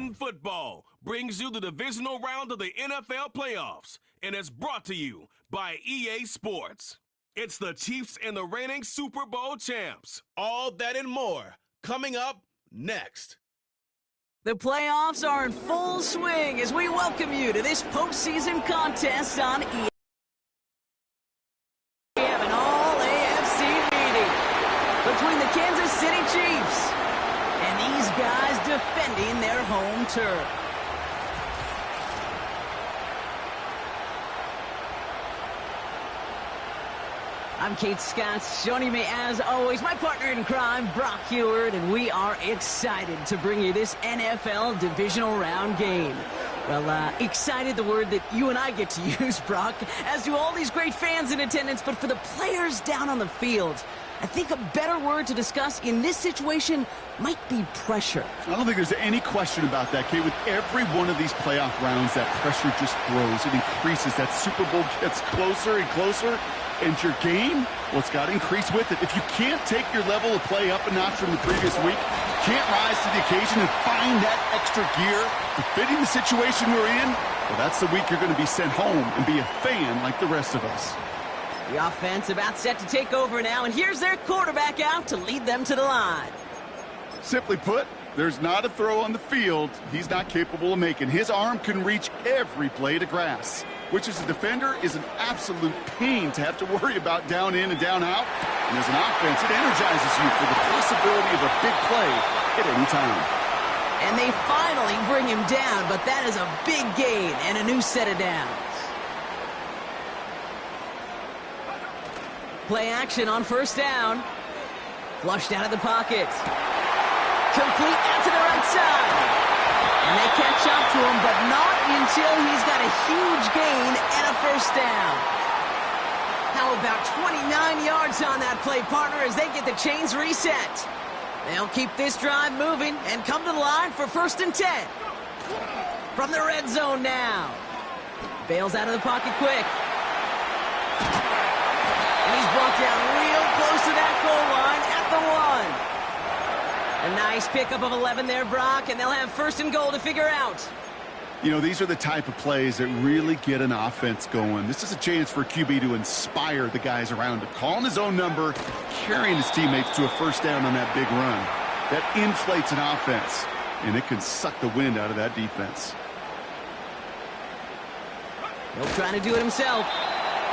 Madden Football brings you the divisional round of the NFL playoffs, and it's brought to you by EA Sports. It's the Chiefs and the reigning Super Bowl champs. All that and more coming up next. The playoffs are in full swing as we welcome you to this postseason contest on EA. We have an all-AFC meeting between the Kansas City Chiefs and these guys defending their home turf. I'm Kate Scott. Joining me, as always, my partner in crime, Brock Heward, and we are excited to bring you this NFL Divisional Round game. Well, excited, the word that you and I get to use, Brock, as do all these great fans in attendance, but for the players down on the field, I think a better word to discuss in this situation might be pressure. I don't think there's any question about that, Kate. With every one of these playoff rounds, that pressure just grows. It increases. That Super Bowl gets closer and closer. And your game, well, it's got to increase with it. If you can't take your level of play up a notch from the previous week, can't rise to the occasion and find that extra gear befitting the situation we're in, well, that's the week you're going to be sent home and be a fan like the rest of us. The offense about set to take over now, and here's their quarterback out to lead them to the line. Simply put, there's not a throw on the field he's not capable of making. His arm can reach every blade of grass, which as a defender is an absolute pain to have to worry about down in and down out. And as an offense, it energizes you for the possibility of a big play at any time. And they finally bring him down, but that is a big gain and a new set of downs. Play action on first down. Flushed out of the pocket. Complete out to the right side. And they catch up to him, but not until he's got a huge gain and a first down. How about 29 yards on that play, partner, as they get the chains reset. They'll keep this drive moving and come to the line for 1st and 10. From the red zone now. Bails out of the pocket quick. And he's brought down real close to that goal line at the 1. A nice pickup of 11 there, Brock, and they'll have 1st and goal to figure out. You know, these are the type of plays that really get an offense going. This is a chance for QB to inspire the guys around him. Calling his own number, carrying his teammates to a first down on that big run. That inflates an offense, and it can suck the wind out of that defense. He'll try to do it himself.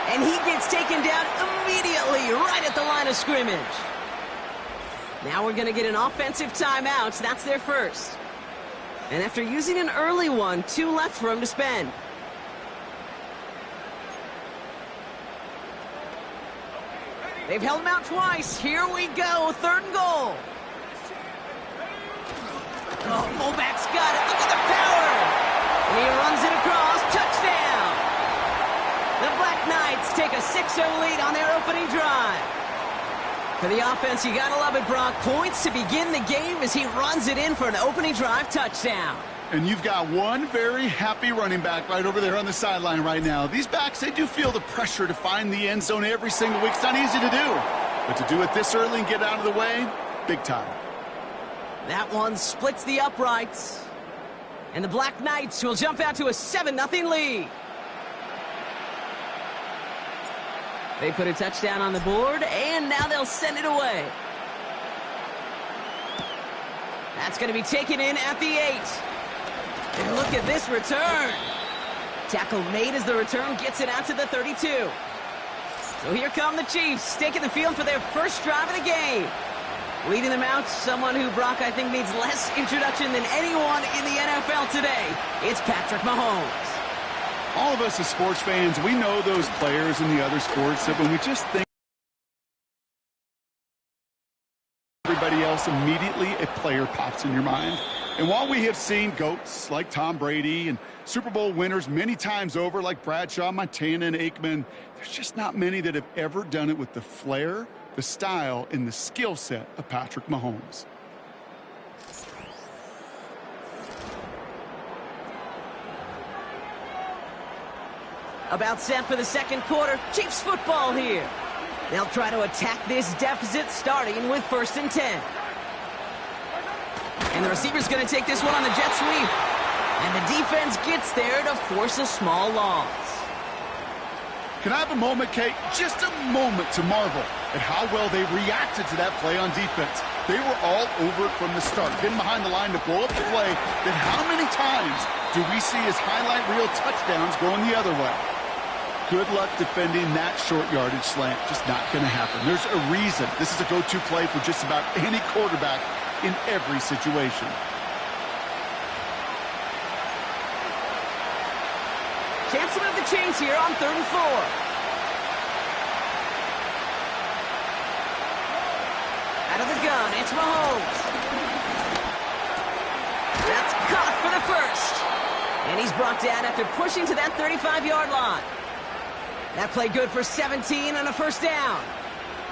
And he gets taken down immediately right at the line of scrimmage. Now we're going to get an offensive timeout. That's their first. And after using an early one, 2 left for him to spend. They've held him out twice. Here we go. 3rd and goal. Oh, fullback's got it. Look at the power. And he runs it across. Touchdown. The Black Knights take a 6-0 lead on their opening drive. For the offense, you gotta love it, Brock. Points to begin the game as he runs it in for an opening drive touchdown. And you've got one very happy running back right over there on the sideline right now. These backs, they do feel the pressure to find the end zone every single week. It's not easy to do. But to do it this early and get out of the way, big time. That one splits the uprights. And the Black Knights will jump out to a 7-0 lead. They put a touchdown on the board, and now they'll send it away. That's going to be taken in at the 8. And look at this return. Tackle made as the return gets it out to the 32. So here come the Chiefs, taking the field for their first drive of the game. Leading them out, someone who, Brock, I think needs less introduction than anyone in the NFL today. It's Patrick Mahomes. All of us as sports fans, we know those players in the other sports that when we just think everybody else, immediately a player pops in your mind. And while we have seen GOATs like Tom Brady and Super Bowl winners many times over like Bradshaw, Montana, and Aikman, there's just not many that have ever done it with the flair, the style, and the skill set of Patrick Mahomes. About set for the 2nd quarter. Chiefs football here. They'll try to attack this deficit starting with 1st and 10. And the receiver's going to take this one on the jet sweep. And the defense gets there to force a small loss. Can I have a moment, Kate? Just a moment to marvel at how well they reacted to that play on defense. They were all over it from the start, getting behind the line to blow up the play. Then how many times do we see his highlight reel touchdowns going the other way? Good luck defending that short yardage slant. Just not going to happen. There's a reason this is a go-to play for just about any quarterback in every situation. Chance to move the chains here on 3rd and 4. Out of the gun, it's Mahomes. That's caught for the first. And he's brought down after pushing to that 35-yard line. That play good for 17 and a first down.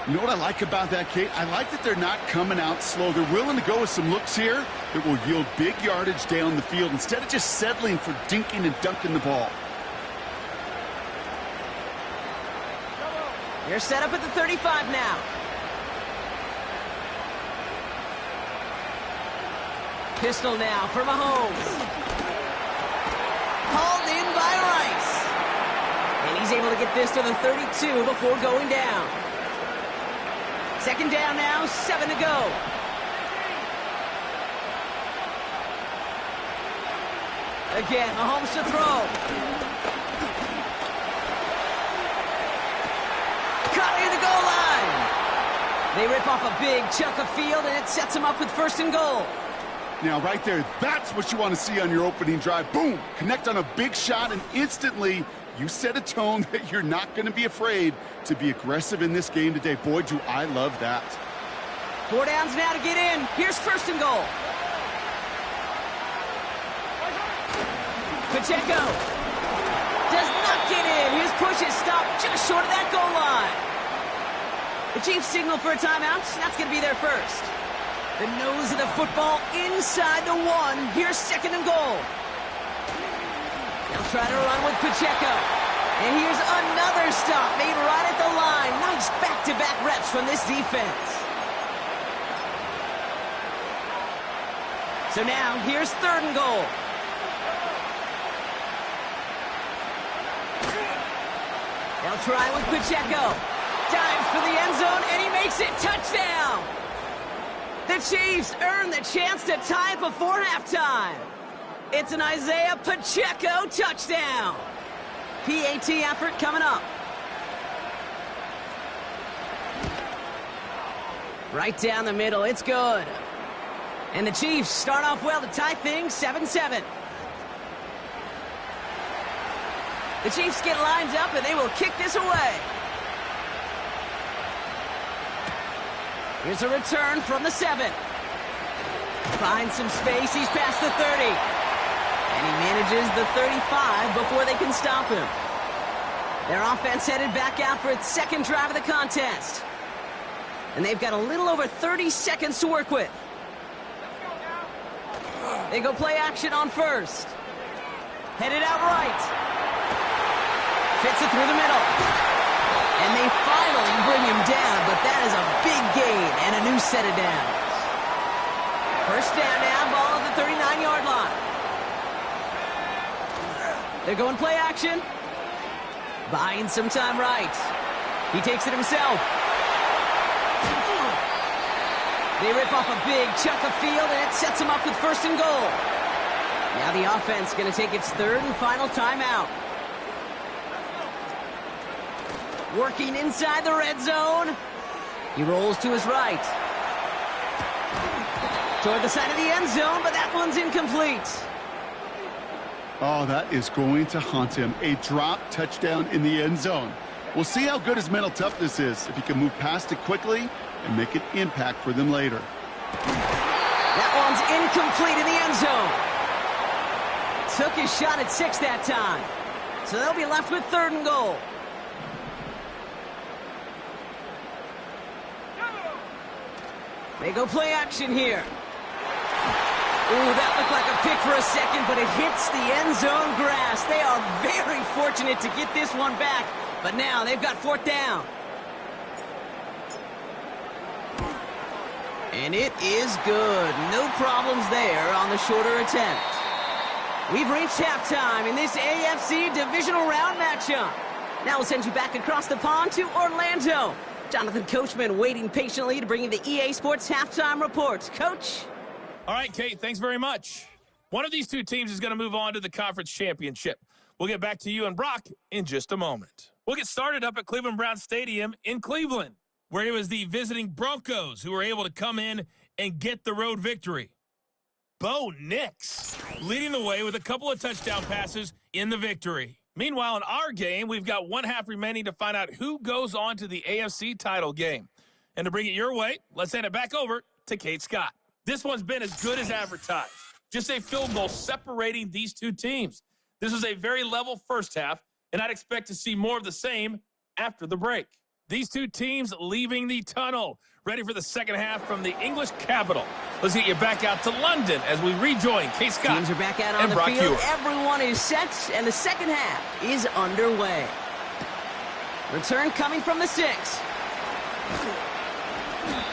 You know what I like about that, Kate? I like that they're not coming out slow. They're willing to go with some looks here that will yield big yardage down the field instead of just settling for dinking and dunking the ball. They're set up at the 35 now. Pistol now for Mahomes. Hauled in by Rice. And he's able to get this to the 32 before going down. 2nd down now, 7 to go. Again, Mahomes to throw. Caught near the goal line. They rip off a big chunk of field, and it sets them up with 1st and goal. Now, right there, that's what you want to see on your opening drive. Boom! Connect on a big shot, and instantly you set a tone that you're not going to be afraid to be aggressive in this game today. Boy, do I love that. 4 downs now to get in. Here's 1st and goal. Pacheco does not get in. His push is stopped just short of that goal line. The Chiefs signal for a timeout. That's going to be their first. The nose of the football inside the 1. Here's 2nd and goal. They'll try to run with Pacheco. And here's another stop made right at the line. Nice back-to-back reps from this defense. So now, here's 3rd and goal. They'll try with Pacheco. Dives for the end zone, and he makes it. Touchdown! The Chiefs earn the chance to tie it before halftime. It's an Isaiah Pacheco touchdown. PAT effort coming up. Right down the middle, it's good. And the Chiefs start off well to tie things 7-7. The Chiefs get lined up, and they will kick this away. Here's a return from the 7. Finds some space. He's past the 30. And he manages the 35 before they can stop him. Their offense headed back out for its 2nd drive of the contest. And they've got a little over 30 seconds to work with. They go play action on 1st. Headed out right. Fits it through the middle. And they finally bring him down, but that is a big gain and a new set of downs. 1st down now, ball at the 39-yard line. They're going play action. Buying some time right. He takes it himself. They rip off a big chunk of field, and it sets him up with 1st and goal. Now the offense going to take its 3rd and final timeout. Working inside the red zone. He rolls to his right. Toward the side of the end zone, but that one's incomplete. Oh, that is going to haunt him. A drop touchdown in the end zone. We'll see how good his mental toughness is, if he can move past it quickly and make an impact for them later. That one's incomplete in the end zone. Took his shot at 6 that time. So they'll be left with 3rd and goal. They go play action here. Ooh, that looked like a pick for a second, but it hits the end zone grass. They are very fortunate to get this one back, but now they've got 4th down. And it is good. No problems there on the shorter attempt. We've reached halftime in this AFC Divisional Round matchup. Now we'll send you back across the pond to Orlando. Jonathan Coachman waiting patiently to bring you the EA Sports Halftime Reports. Coach? All right, Kate, thanks very much. One of these two teams is going to move on to the conference championship. We'll get back to you and Brock in just a moment. We'll get started up at Cleveland Browns Stadium in Cleveland, where it was the visiting Broncos who were able to come in and get the road victory. Bo Nix leading the way with a couple of touchdown passes in the victory. Meanwhile, in our game, we've got one half remaining to find out who goes on to the AFC title game. And to bring it your way, let's hand it back over to Kate Scott. This one's been as good as advertised. Just a field goal separating these two teams. This was a very level first half, and I'd expect to see more of the same after the break. These two teams leaving the tunnel, ready for the second half from the English capital. Let's get you back out to London as we rejoin Kate Scott. Teams are back out on the field. Everyone is set, and the second half is underway. Return coming from the 6.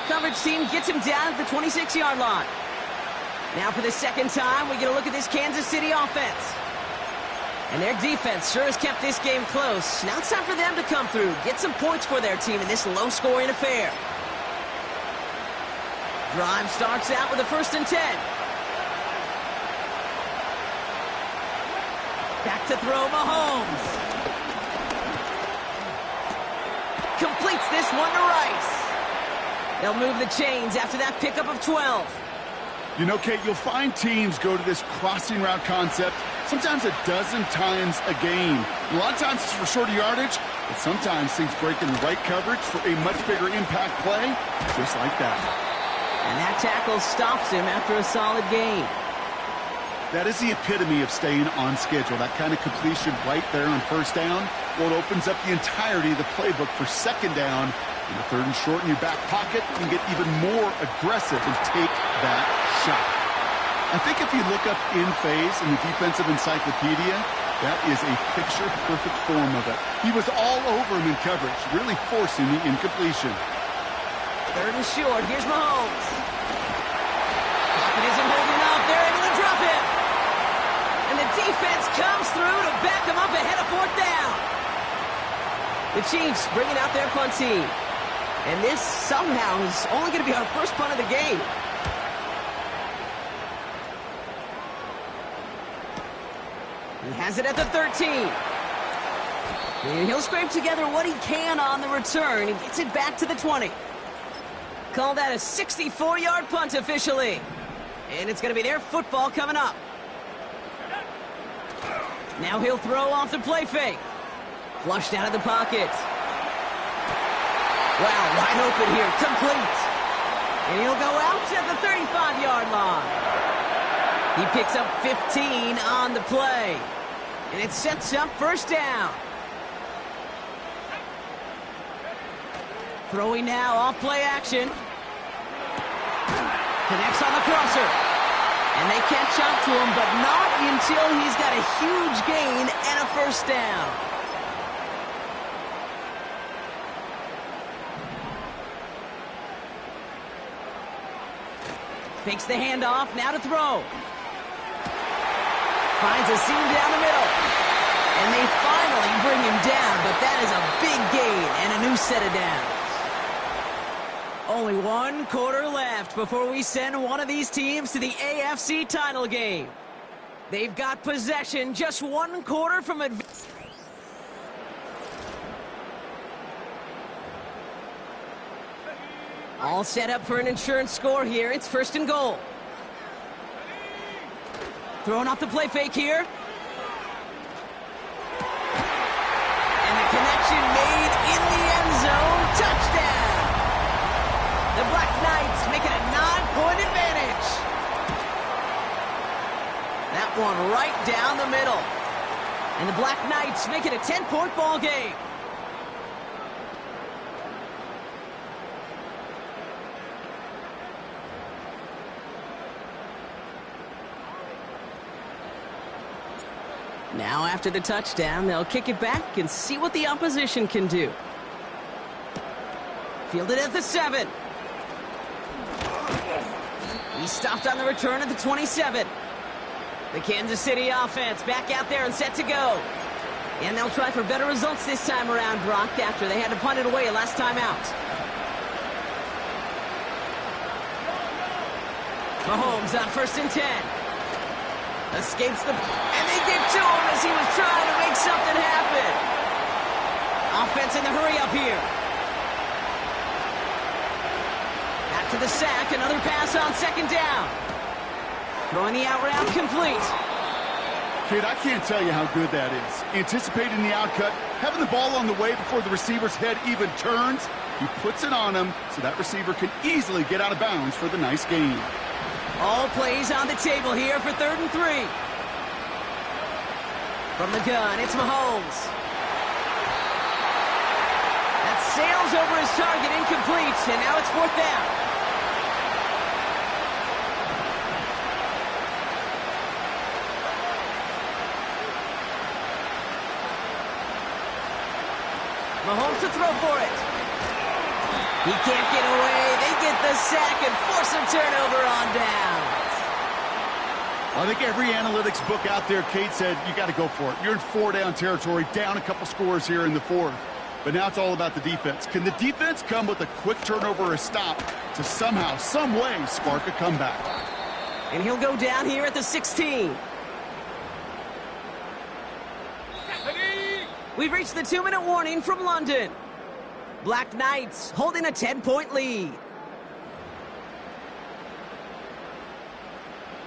Coverage team gets him down at the 26-yard line. Now for the second time, we get a look at this Kansas City offense. And their defense sure has kept this game close. Now it's time for them to come through, get some points for their team in this low-scoring affair. Drive starts out with a 1st and 10. Back to throw, Mahomes. Completes this one to Rice. They'll move the chains after that pickup of 12. You know, Kate, you'll find teams go to this crossing route concept sometimes a dozen times a game. A lot of times it's for shorter yardage, but sometimes things break in the right coverage for a much bigger impact play, just like that. And that tackle stops him after a solid gain. That is the epitome of staying on schedule. That kind of completion right there on first down. Well, it opens up the entirety of the playbook for second down. In the 3rd and short in your back pocket, you can get even more aggressive and take that shot. I think if you look up in phase in the defensive encyclopedia, that is a picture-perfect form of it. He was all over him in coverage, really forcing the incompletion. 3rd and short, here's Mahomes. Pocket isn't holding up, they're able to drop him. And the defense comes through to back him up ahead of 4th down. The Chiefs bringing out their punt team. And this somehow is only going to be our first punt of the game. He has it at the 13. And he'll scrape together what he can on the return. He gets it back to the 20. Call that a 64-yard punt officially. And it's going to be their football coming up. Now he'll throw off the play fake. Flushed out of the pocket. Wow, wide open here, complete. And he'll go out at the 35-yard line. He picks up 15 on the play. And it sets up 1st down. Throwing now off play action. Connects on the crosser. And they catch up to him, but not until he's got a huge gain and a 1st down. Fakes the handoff, now to throw. Finds a seam down the middle. And they finally bring him down, but that is a big gain and a new set of downs. Only 1 quarter left before we send one of these teams to the AFC title game. They've got possession, just 1 quarter from advance. All set up for an insurance score here. It's 1st and goal. Throwing off the play fake here. And the connection made in the end zone. Touchdown! The Black Knights make it a 9-point advantage. That one right down the middle. And the Black Knights make it a 10-point ball game. Now after the touchdown, they'll kick it back and see what the opposition can do. Fielded at the 7. He stopped on the return at the 27. The Kansas City offense back out there and set to go. And they'll try for better results this time around, Brock, after they had to punt it away last time out. Mahomes on 1st and 10. Escapes the... And they get to him as he was trying to make something happen. Offense in the hurry up here. Back to the sack. Another pass on 2nd down. Throwing the out route complete. Kid, I can't tell you how good that is. Anticipating the outcut, having the ball on the way before the receiver's head even turns. He puts it on him so that receiver can easily get out of bounds for the nice gain. All plays on the table here for 3rd and 3. From the gun, it's Mahomes. That sails over his target, incomplete, and now it's 4th down. Mahomes to throw for it. He can't get away. They get the sack and force a turnover on downs. I think every analytics book out there, Kate, said you got to go for it. You're in 4-down territory, down a couple scores here in the 4th. But now it's all about the defense. Can the defense come with a quick turnover or a stop to somehow, some way, spark a comeback? And he'll go down here at the 16. We've reached the 2-minute warning from London. Black Knights holding a 10-point lead.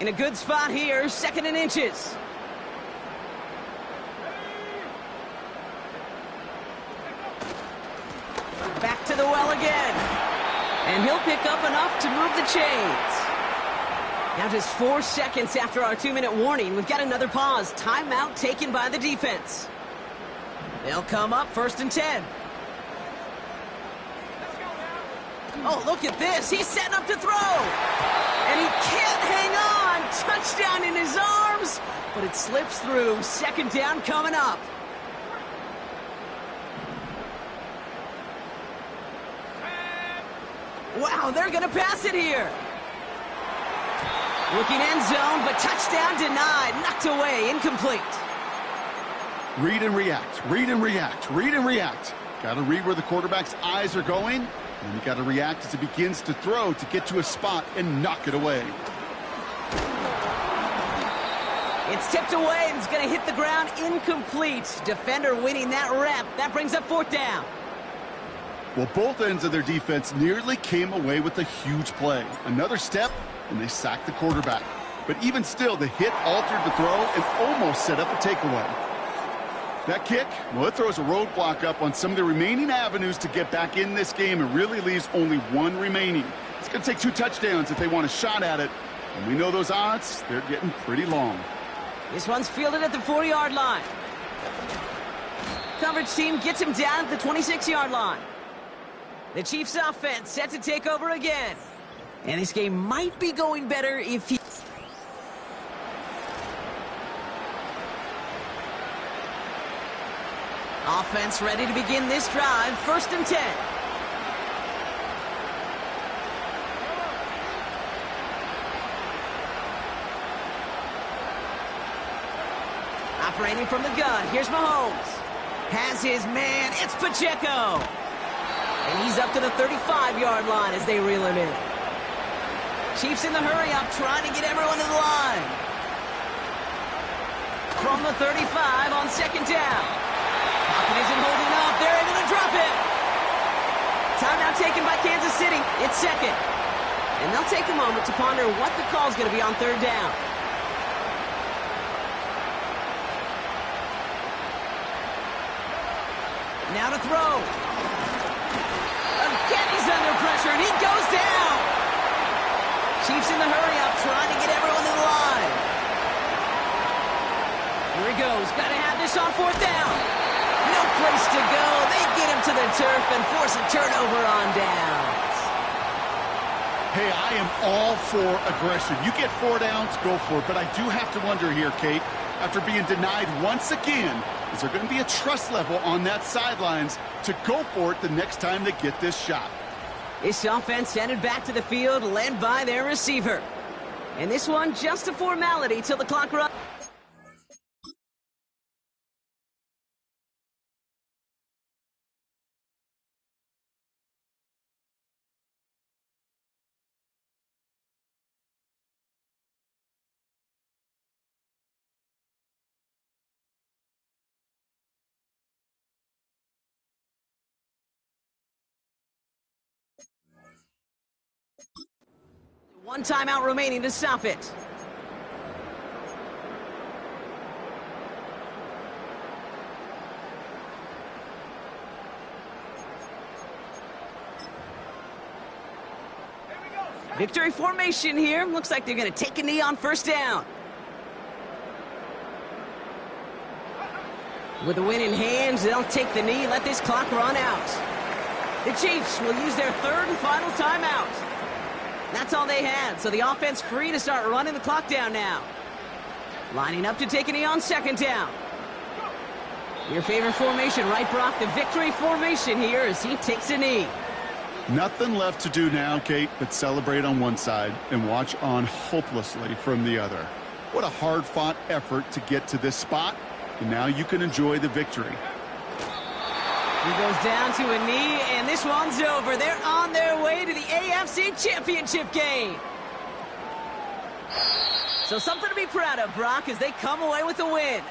In a good spot here, 2nd and inches. Back to the well again. And he'll pick up enough to move the chains. Now just 4 seconds after our 2-minute warning, we've got another pause. Timeout taken by the defense. They'll come up 1st and 10. Oh, look at this. He's setting up to throw. And he can't hang on. Touchdown in his arms. But it slips through. 2nd down coming up. Wow, they're going to pass it here. Looking end zone, but touchdown denied. Knocked away. Incomplete. Read and react. Read and react. Read and react. Got to read where the quarterback's eyes are going. And you got to react as it begins to throw to get to a spot and knock it away. It's tipped away and it's going to hit the ground incomplete. Defender winning that rep. That brings up 4th down. Well, both ends of their defense nearly came away with a huge play. Another step, and they sacked the quarterback. But even still, the hit altered the throw and almost set up a takeaway. That kick, well, it throws a roadblock up on some of the remaining avenues to get back in this game and really leaves only one remaining. It's going to take 2 touchdowns if they want a shot at it. And we know those odds, they're getting pretty long. This one's fielded at the 4-yard line. Coverage team gets him down at the 26-yard line. The Chiefs offense set to take over again. And this game might be going better if he... Offense ready to begin this drive. 1st and 10. Operating from the gun. Here's Mahomes. Has his man. It's Pacheco. And he's up to the 35-yard line as they reel him in. Chiefs in the hurry-up trying to get everyone to the line. From the 35 on 2nd down. Pocket isn't holding up. They're able to drop it. Timeout taken by Kansas City. It's 2nd. And they'll take a moment to ponder what the call's going to be on 3rd down. Now to throw. Again, he's under pressure, and he goes down. Chiefs in the hurry-up trying to get everyone to the line. Here he goes. Got to have this on 4th down. No place to go. They get him to the turf and force a turnover on downs. Hey, I am all for aggression. You get 4 downs, go for it. But I do have to wonder here, Kate, after being denied once again, is there going to be a trust level on that sidelines to go for it the next time they get this shot? This offense headed back to the field, led by their receiver. And this one, just a formality till the clock runs. One timeout remaining to stop it. Victory formation here. Looks like they're going to take a knee on first down. With the win in hand, they'll take the knee, let this clock run out. The Chiefs will use their third and final timeout. That's all they had, so the offense free to start running the clock down now. Lining up to take a knee on second down. Your favorite formation, right, Brock? The victory formation here as he takes a knee. Nothing left to do now, Kate, but celebrate on one side and watch on hopelessly from the other. What a hard-fought effort to get to this spot, and now you can enjoy the victory. He goes down to a knee, and this one's over. They're on their way to the AFC Championship game. So something to be proud of, Brock, as they come away with a win.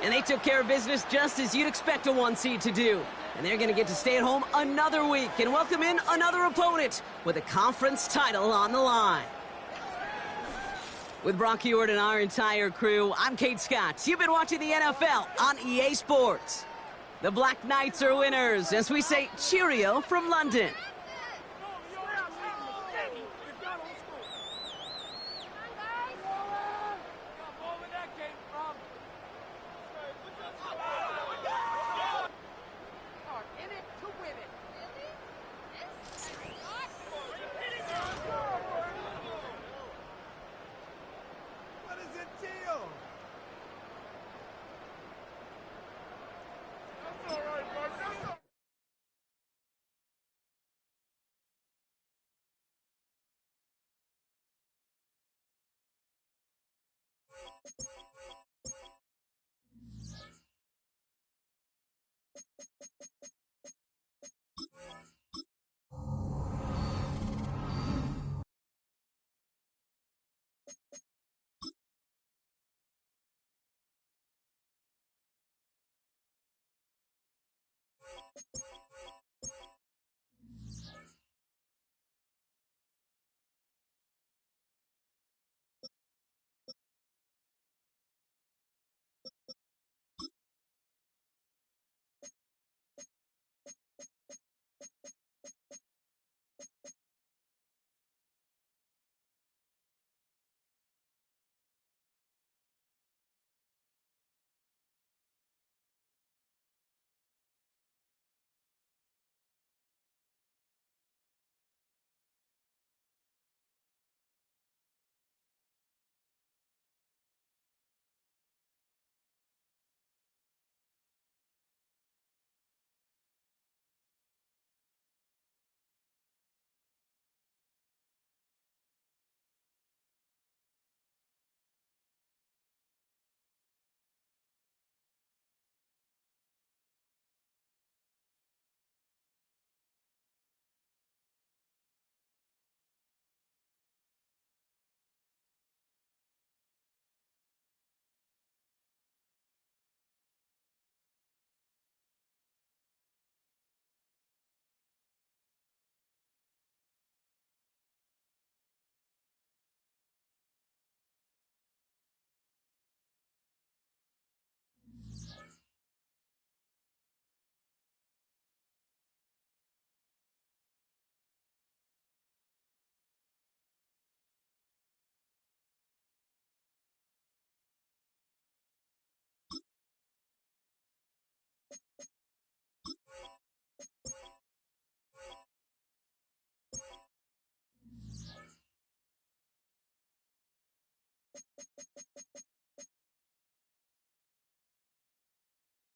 And they took care of business just as you'd expect a one seed to do. And they're going to get to stay at home another week and welcome in another opponent with a conference title on the line. With Brock Heward and our entire crew, I'm Kate Scott. You've been watching the NFL on EA Sports. The Black Knights are winners as we say cheerio from London.